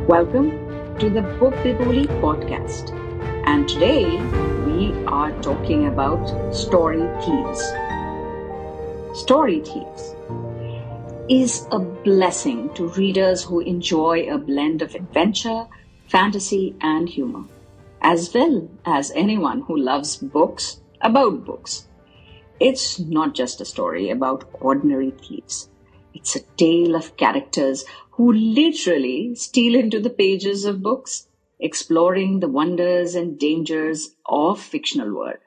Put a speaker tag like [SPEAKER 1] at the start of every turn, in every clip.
[SPEAKER 1] Welcome to the Bookbibuli podcast. And today we are talking about Story Thieves. Story Thieves is a blessing to readers who enjoy a blend of adventure, fantasy, and humor, as well as anyone who loves books about books. It's not just a story about ordinary thieves. It's a tale of characters who literally steal into the pages of books, exploring the wonders and dangers of fictional world.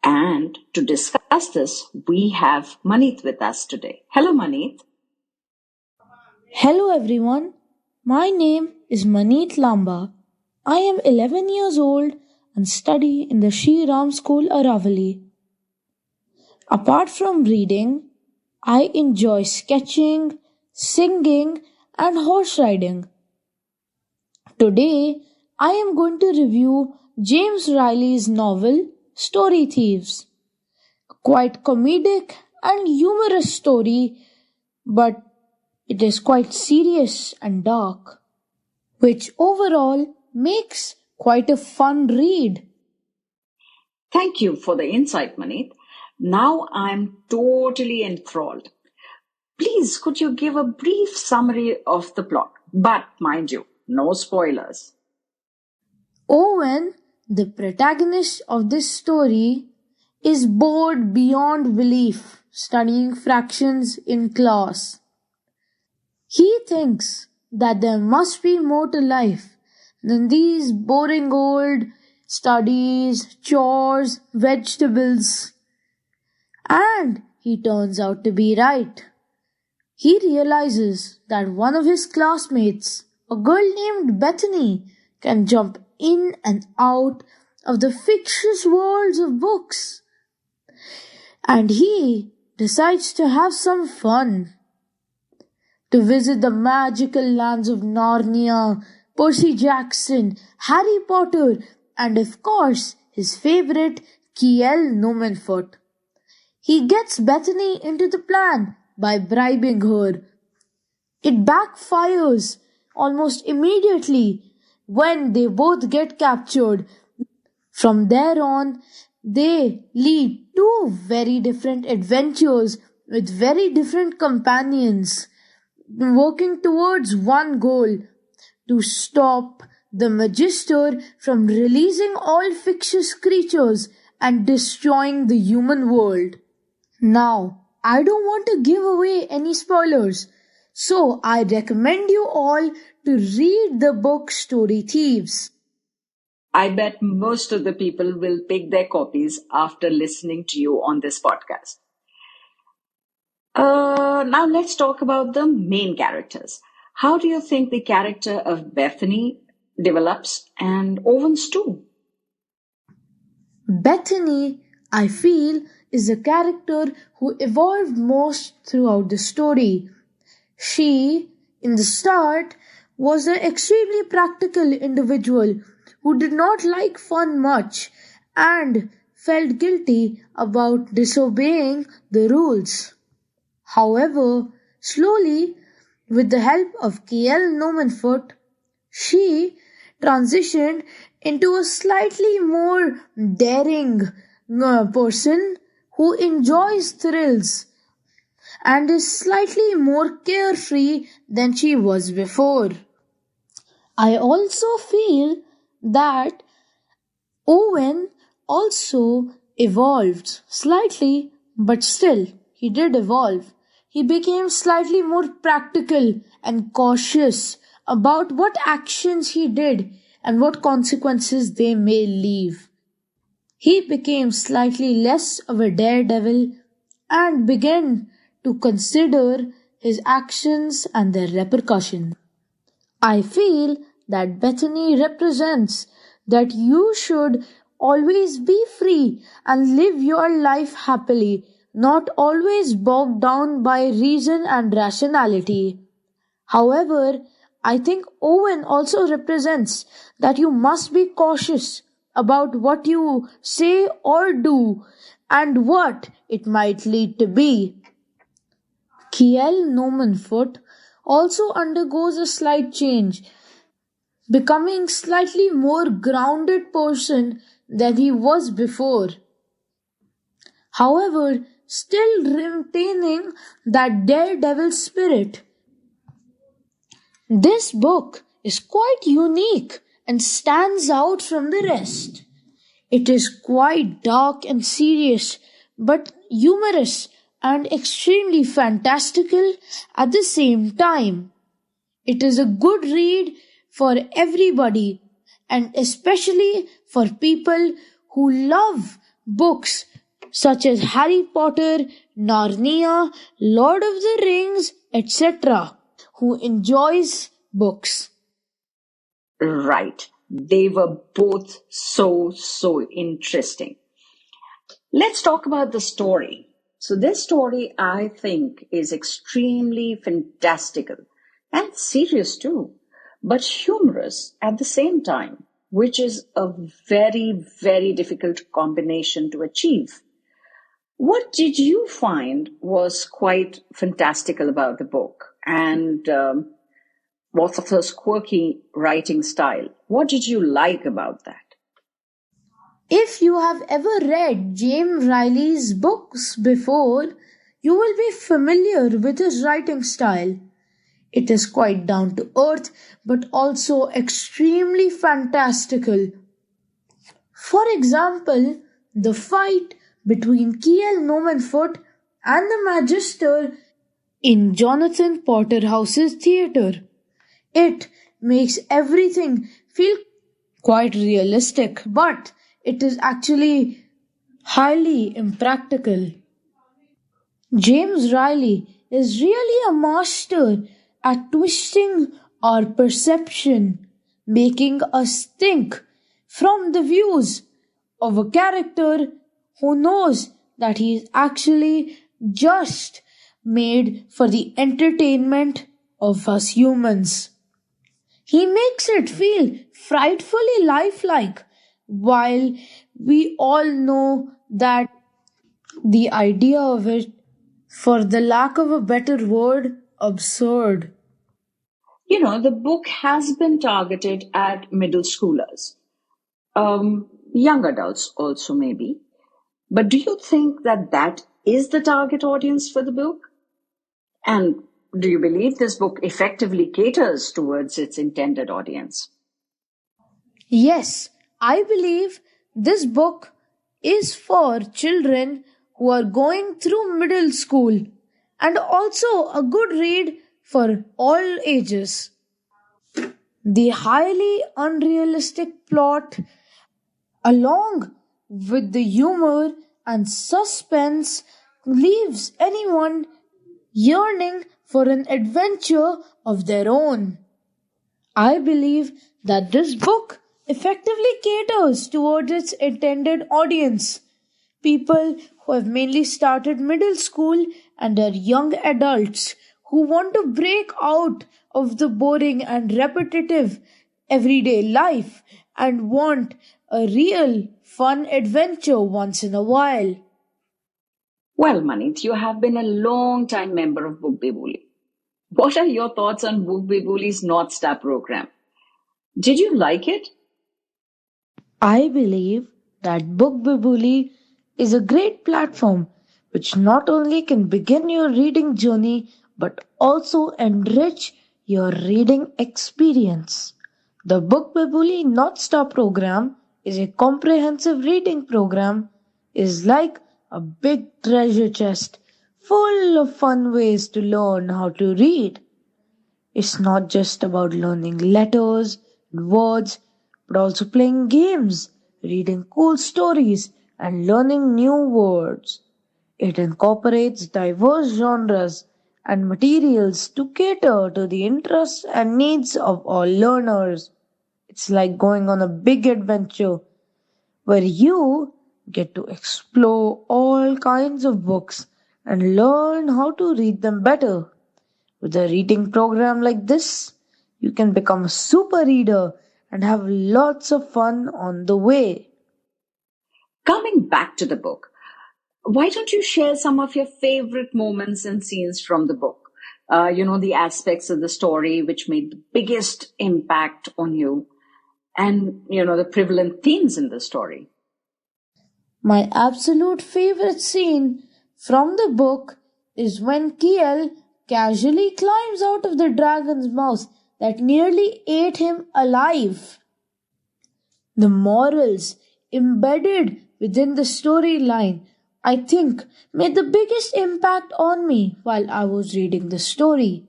[SPEAKER 1] And to discuss this, we have Maneet with us today. Hello, Maneet.
[SPEAKER 2] Hello everyone, my name is Maneet Lamba. I am 11 years old and study in the Shri Ram School Aravali. Apart from reading, I enjoy sketching, singing and horse riding. Today, I am going to review James Riley's novel Story Thieves. A quite comedic and humorous story, but it is quite serious and dark, which overall makes quite a fun read.
[SPEAKER 1] Thank you for the insight, Maneet. Now I'm totally enthralled. Please, could you give a brief summary of the plot? But mind you, no spoilers.
[SPEAKER 2] Owen, the protagonist of this story, is bored beyond belief studying fractions in class. He thinks that there must be more to life than these boring old studies, chores, vegetables. And he turns out to be right. He realizes that one of his classmates, a girl named Bethany, can jump in and out of the fictitious worlds of books. And he decides to have some fun. To visit the magical lands of Narnia, Percy Jackson, Harry Potter, and of course his favorite, Kiel Nomenfoot. He gets Bethany into the plan by bribing her. It backfires almost immediately when they both get captured. From there on, they lead two very different adventures with very different companions, working towards one goal: to stop the Magister from releasing all fictitious creatures and destroying the human world. Now, I don't want to give away any spoilers, so I recommend you all to read the book Story Thieves.
[SPEAKER 1] I bet most of the people will pick their copies after listening to you on this podcast. Now let's talk about the main characters. How do you think the character of Bethany develops and Owens too?
[SPEAKER 2] Bethany, I feel, is a character who evolved most throughout the story. She, in the start, was an extremely practical individual who did not like fun much and felt guilty about disobeying the rules. However, slowly, with the help of Kiel Nomenfoot, she transitioned into a slightly more daring person who enjoys thrills and is slightly more carefree than she was before. I also feel that Owen also evolved slightly, but still, he did evolve. He became slightly more practical and cautious about what actions he did and what consequences they may leave. He became slightly less of a daredevil and began to consider his actions and their repercussions. I feel that Bethany represents that you should always be free and live your life happily, not always bogged down by reason and rationality. However, I think Owen also represents that you must be cautious about what you say or do and what it might lead to be. Kiel Nomenfoot also undergoes a slight change, becoming slightly more grounded person than he was before. However, still retaining that daredevil spirit. This book is quite unique and stands out from the rest. It is quite dark and serious, but humorous and extremely fantastical at the same time. It is a good read for everybody, and especially for people who love books such as Harry Potter, Narnia, Lord of the Rings, etc., who enjoys books.
[SPEAKER 1] Right. They were both so interesting. Let's talk about the story. So, this story, I think, is extremely fantastical and serious too, but humorous at the same time, which is a very difficult combination to achieve. What did you find was quite fantastical about the book? And Wassler's quirky writing style. What did you like about that?
[SPEAKER 2] If you have ever read James Riley's books before, you will be familiar with his writing style. It is quite down to earth but also extremely fantastical. For example, the fight between Kiel Nomenfort and the Magister in Jonathan Porterhouse's theatre. It makes everything feel quite realistic, but it is actually highly impractical. James Riley is really a master at twisting our perception, making us think from the views of a character who knows that he is actually just made for the entertainment of us humans. He makes it feel frightfully lifelike, while we all know that the idea of it, for the lack of a better word, absurd.
[SPEAKER 1] You know, the book has been targeted at middle schoolers, young adults also, maybe. But do you think that that is the target audience for the book? And do you believe this book effectively caters towards its intended audience?
[SPEAKER 2] Yes, I believe this book is for children who are going through middle school and also a good read for all ages. The highly unrealistic plot, along with the humor and suspense, leaves anyone yearning for an adventure of their own. I believe that this book effectively caters towards its intended audience. People who have mainly started middle school and are young adults who want to break out of the boring and repetitive everyday life and want a real fun adventure once in a while.
[SPEAKER 1] Well, Maneet, you have been a long time member of Bookbibuli. What are your thoughts on Bookbibuli's North Star program? Did you like it?
[SPEAKER 2] I believe that Bookbibuli is a great platform which not only can begin your reading journey but also enrich your reading experience. The Bookbibuli North Star program is a comprehensive reading program is like a big treasure chest full of fun ways to learn how to read. It's not just about learning letters and words, but also playing games, reading cool stories, and learning new words. It incorporates diverse genres and materials to cater to the interests and needs of all learners. It's like going on a big adventure where you get to explore all kinds of books and learn how to read them better. With a reading program like this, you can become a super reader and have lots of fun on the way.
[SPEAKER 1] Coming back to the book, why don't you share some of your favorite moments and scenes from the book? the aspects of the story which made the biggest impact on you, and, the prevalent themes in the story.
[SPEAKER 2] My absolute favorite scene from the book is when Kiel casually climbs out of the dragon's mouth that nearly ate him alive. The morals embedded within the storyline, I think, made the biggest impact on me while I was reading the story.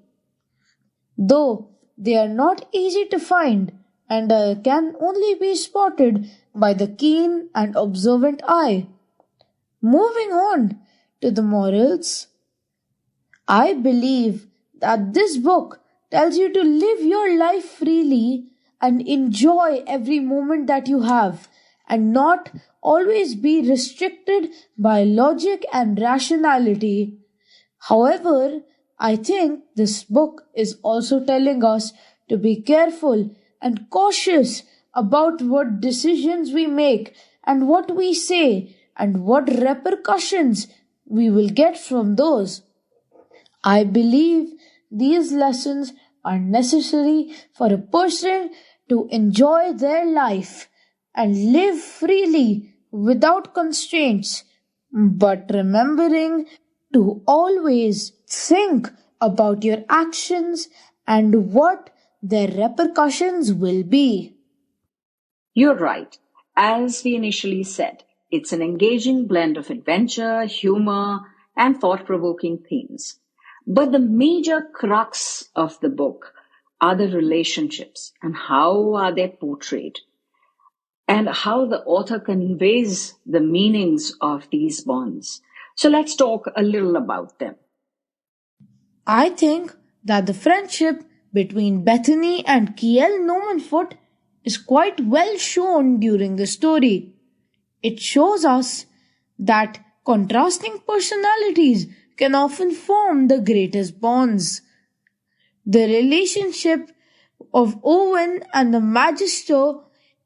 [SPEAKER 2] Though they are not easy to find and can only be spotted by the keen and observant eye. Moving on to the morals, I believe that this book tells you to live your life freely and enjoy every moment that you have and not always be restricted by logic and rationality. However, I think this book is also telling us to be careful and cautious about what decisions we make and what we say and what repercussions we will get from those. I believe these lessons are necessary for a person to enjoy their life and live freely without constraints, but remembering to always think about your actions and what their repercussions will be.
[SPEAKER 1] You're right. As we initially said, it's an engaging blend of adventure, humor, and thought provoking themes. But the major crux of the book are the relationships and how are they portrayed, and how the author conveys the meanings of these bonds. So let's talk a little about them.
[SPEAKER 2] I think that the friendship between Bethany and Kiel Nomanfoot is quite well shown during the story. It shows us that contrasting personalities can often form the greatest bonds. The relationship of Owen and the Magister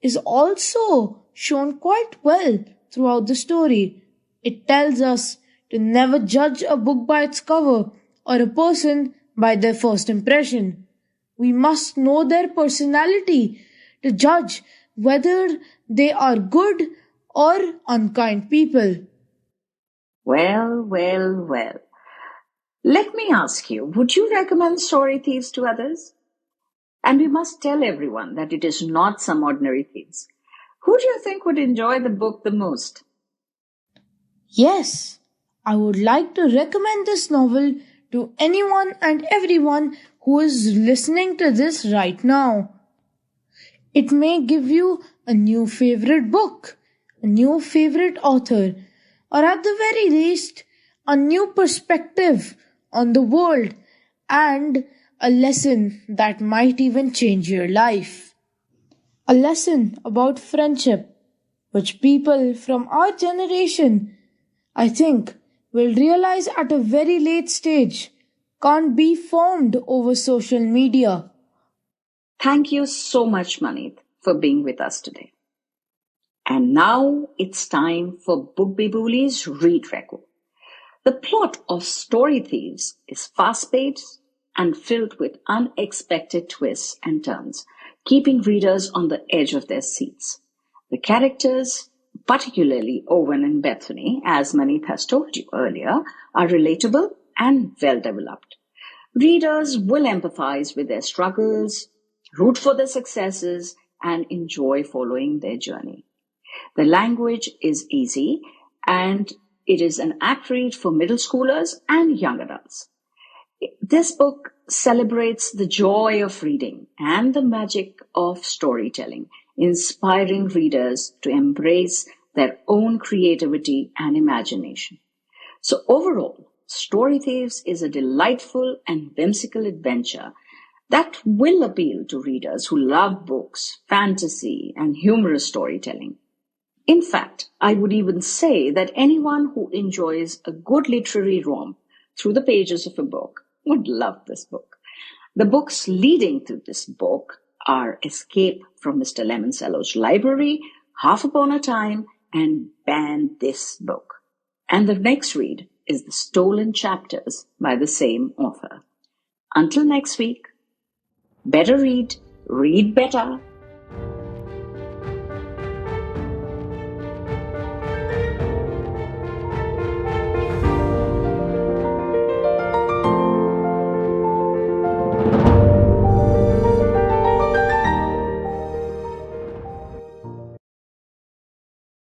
[SPEAKER 2] is also shown quite well throughout the story. It tells us to never judge a book by its cover or a person by their first impression. We must know their personality to judge whether they are good or unkind people.
[SPEAKER 1] Well, well, well. Let me ask you, would you recommend Story Thieves to others? And we must tell everyone that it is not some ordinary thieves. Who do you think would enjoy the book the most?
[SPEAKER 2] Yes, I would like to recommend this novel to anyone and everyone who is listening to this right now. It may give you a new favorite book, a new favorite author, or at the very least, a new perspective on the world and a lesson that might even change your life. A lesson about friendship, which people from our generation, I think, will realize at a very late stage can't be formed over social media.
[SPEAKER 1] Thank you so much, Maneet, for being with us today. And now it's time for Bookbibuli's Read Record. The plot of Story Thieves is fast-paced and filled with unexpected twists and turns, keeping readers on the edge of their seats. The characters, particularly Owen and Bethany, as Maneet has told you earlier, are relatable and well-developed. Readers will empathize with their struggles, root for their successes, and enjoy following their journey. The language is easy and it is an apt read for middle schoolers and young adults. This book celebrates the joy of reading and the magic of storytelling, inspiring readers to embrace their own creativity and imagination. So overall, Story Thieves is a delightful and whimsical adventure that will appeal to readers who love books, fantasy, and humorous storytelling. In fact, I would even say that anyone who enjoys a good literary romp through the pages of a book would love this book. The books leading to this book are Escape from Mr. Lemoncellow's Library, Half Upon a Time, and Ban This Book. And the next read is The Stolen Chapters by the same author. Until next week, better read, read better,